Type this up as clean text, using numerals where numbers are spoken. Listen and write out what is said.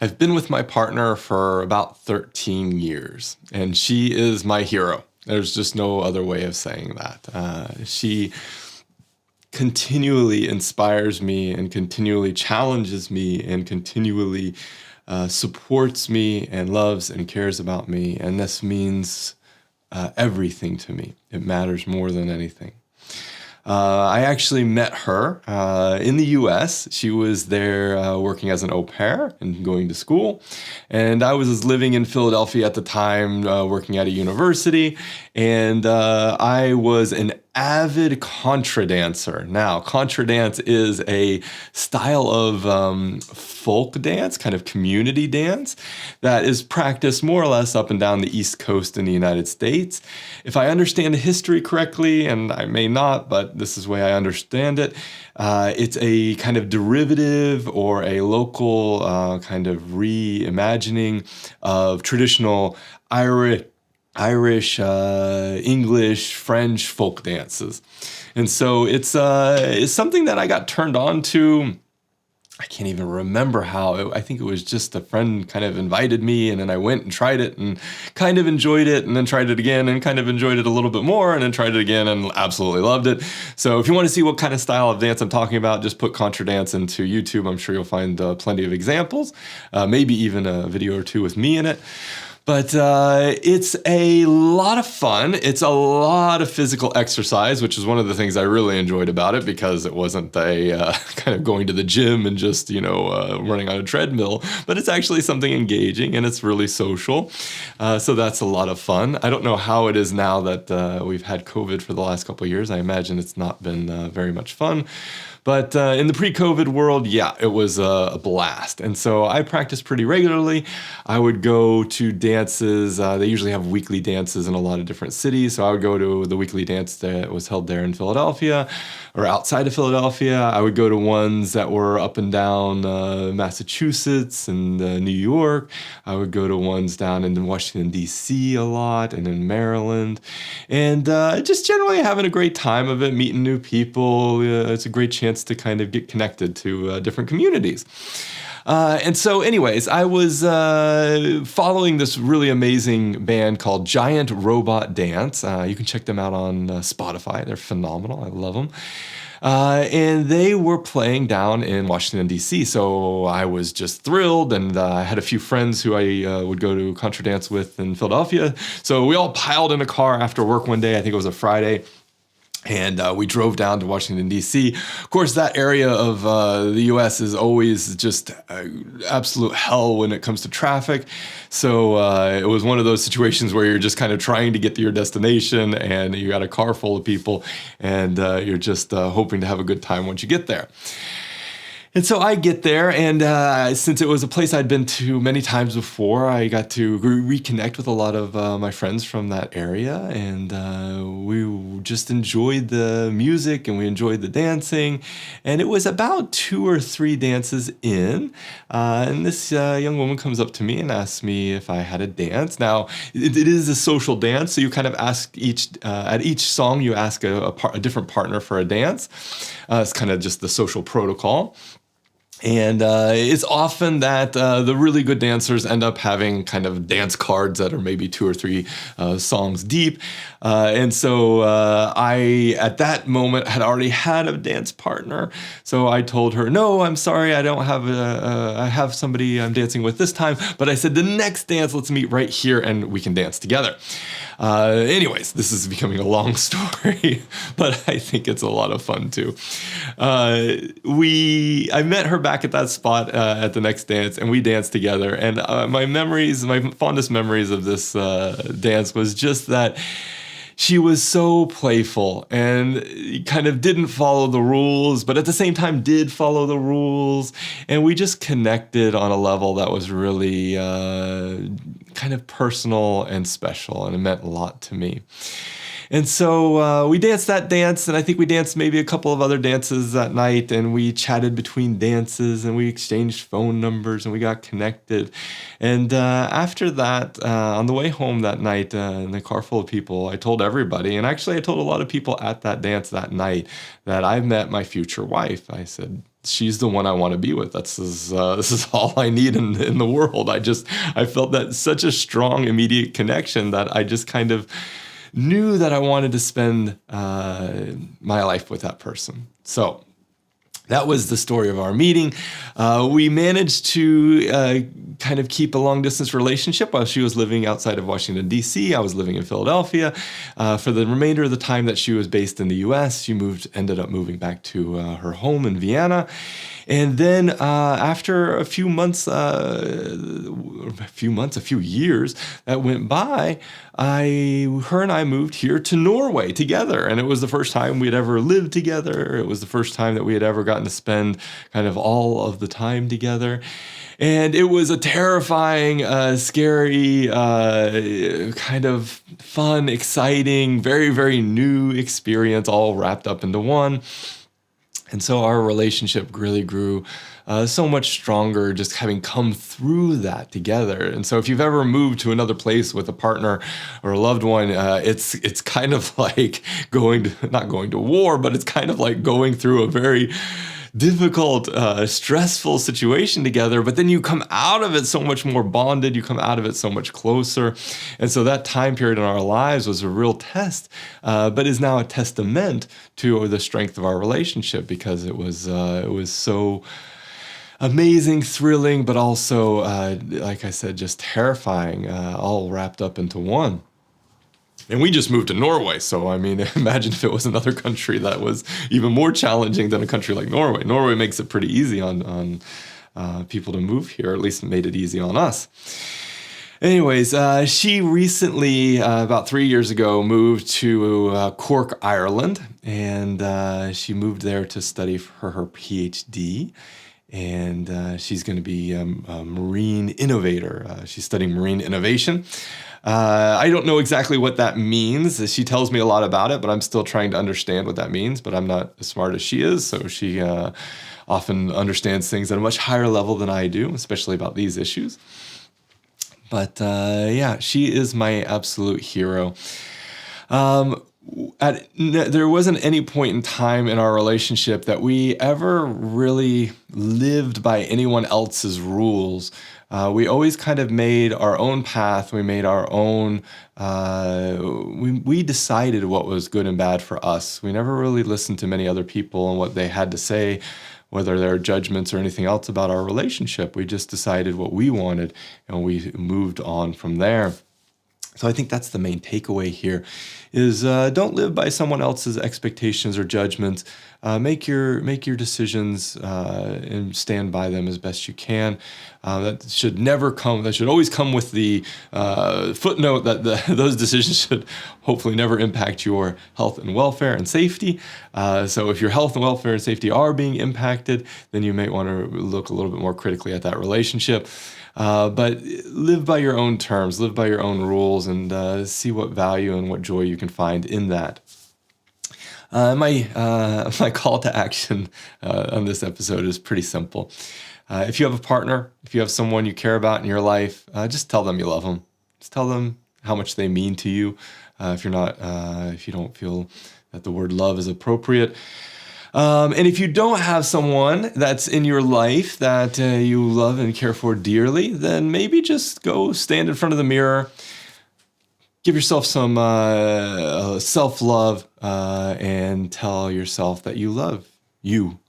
I've been with my partner for about 13 years, and she is my hero. There's just no other way of saying that. She continually inspires me and continually challenges me and continually supports me and loves and cares about me. And this means everything to me. It matters more than anything. I actually met her in the US. She was there working as an au pair and going to school. And I was living in Philadelphia at the time, working at a university. And I was an avid contra dancer. Now, contra dance is a style of folk dance, kind of community dance, that is practiced more or less up and down the East Coast in the United States. If I understand the history correctly, and I may not, but this is the way I understand it, it's a kind of derivative or a local kind of reimagining of traditional Irish, English, French folk dances. And so it's something that I got turned on to. I can't even remember how. I think it was just a friend kind of invited me, and then I went and tried it and kind of enjoyed it, and then tried it again and kind of enjoyed it a little bit more, and then tried it again and absolutely loved it. So if you want to see what kind of style of dance I'm talking about, just put contra dance into YouTube. I'm sure you'll find plenty of examples, maybe even a video or two with me in it. But it's a lot of fun. It's a lot of physical exercise, which is one of the things I really enjoyed about it, because it wasn't a kind of going to the gym and just, running on a treadmill, but it's actually something engaging and it's really social. So that's a lot of fun. I don't know how it is now that we've had COVID for the last couple of years. I imagine it's not been very much fun. But in the pre-COVID world, yeah, it was a blast. And so I practiced pretty regularly. I would go to dances. They usually have weekly dances in a lot of different cities. So I would go to the weekly dance that was held there in Philadelphia or outside of Philadelphia. I would go to ones that were up and down Massachusetts and New York. I would go to ones down in Washington, D.C. a lot, and in Maryland. And just generally having a great time of it, meeting new people. It's a great chance to kind of get connected to different communities. And so anyways, I was following this really amazing band called Giant Robot Dance. You can check them out on Spotify. They're phenomenal. I love them. And they were playing down in Washington, D.C. So I was just thrilled, and I had a few friends who I would go to contra dance with in Philadelphia. So we all piled in a car after work one day. I think it was a Friday. And we drove down to Washington, D.C. Of course, that area of the U.S. is always just absolute hell when it comes to traffic. So it was one of those situations where you're just kind of trying to get to your destination, and you got a car full of people, and you're just hoping to have a good time once you get there. And so I get there, and since it was a place I'd been to many times before, I got to reconnect with a lot of my friends from that area, and we just enjoyed the music and we enjoyed the dancing. And it was about 2 or 3 dances in, and this young woman comes up to me and asks me if I had a dance. Now, it is a social dance, so you kind of ask at each song, you ask a different partner for a dance. It's kind of just the social protocol. And it's often that the really good dancers end up having kind of dance cards that are maybe 2 or 3 songs deep. And so I, at that moment, had already had a dance partner. So I told her, no, I'm sorry, I don't have I have somebody I'm dancing with this time. But I said, the next dance, let's meet right here and we can dance together. Anyways, this is becoming a long story, but I think it's a lot of fun too. I met her back at that spot at the next dance, and we danced together. And my fondest memories of this dance was just that she was so playful and kind of didn't follow the rules, but at the same time did follow the rules. And we just connected on a level that was really kind of personal and special, and it meant a lot to me. And so we danced that dance, and I think we danced maybe a couple of other dances that night, and we chatted between dances, and we exchanged phone numbers, and we got connected. And after that, on the way home that night, in the car full of people, I told everybody, and actually I told a lot of people at that dance that night, that I met my future wife. I said, she's the one I want to be with. This is all I need in the world. I felt that such a strong, immediate connection that I just kind of knew that I wanted to spend my life with that person. So that was the story of our meeting. We managed to kind of keep a long distance relationship while she was living outside of Washington, D.C. I was living in Philadelphia. For the remainder of the time that she was based in the U.S., she ended up moving back to her home in Vienna. And then after a few years that went by, her and I moved here to Norway together. And it was the first time we had ever lived together. It was the first time that we had ever gotten to spend kind of all of the time together. And it was a terrifying, scary, kind of fun, exciting, very, very new experience all wrapped up into one. And so our relationship really grew so much stronger just having come through that together. And so if you've ever moved to another place with a partner or a loved one, it's kind of like not going to war, but it's kind of like going through a very difficult, stressful situation together, but then you come out of it so much more bonded, you come out of it so much closer. And so that time period in our lives was a real test, but is now a testament to the strength of our relationship, because it was so amazing, thrilling, but also, like I said, just terrifying, all wrapped up into one. And we just moved to Norway. So, I mean, imagine if it was another country that was even more challenging than a country like Norway. Norway makes it pretty easy on people to move here, or at least made it easy on us. Anyways, she recently, about 3 years ago, moved to Cork, Ireland. And she moved there to study for her PhD. And she's going to be a marine innovator. She's studying marine innovation. I don't know exactly what that means. She tells me a lot about it, but I'm still trying to understand what that means. But I'm not as smart as she is, so she often understands things at a much higher level than I do, especially about these issues. But yeah, she is my absolute hero. There wasn't any point in time in our relationship that we ever really lived by anyone else's rules. We always kind of made our own path. We made our own, we decided what was good and bad for us. We never really listened to many other people and what they had to say, whether there are judgments or anything else about our relationship. We just decided what we wanted, and we moved on from there. So I think that's the main takeaway here is don't live by someone else's expectations or judgments. Make your decisions and stand by them as best you can. That should always come with the footnote that those decisions should hopefully never impact your health and welfare and safety. So if your health and welfare and safety are being impacted, then you may want to look a little bit more critically at that relationship. But live by your own terms, live by your own rules, and see what value and what joy you can find in that. My call to action on this episode is pretty simple. If you have a partner, if you have someone you care about in your life, just tell them you love them. Just tell them how much they mean to you. If you don't feel that the word love is appropriate. And if you don't have someone that's in your life that you love and care for dearly, then maybe just go stand in front of the mirror, give yourself some self-love, and tell yourself that you love you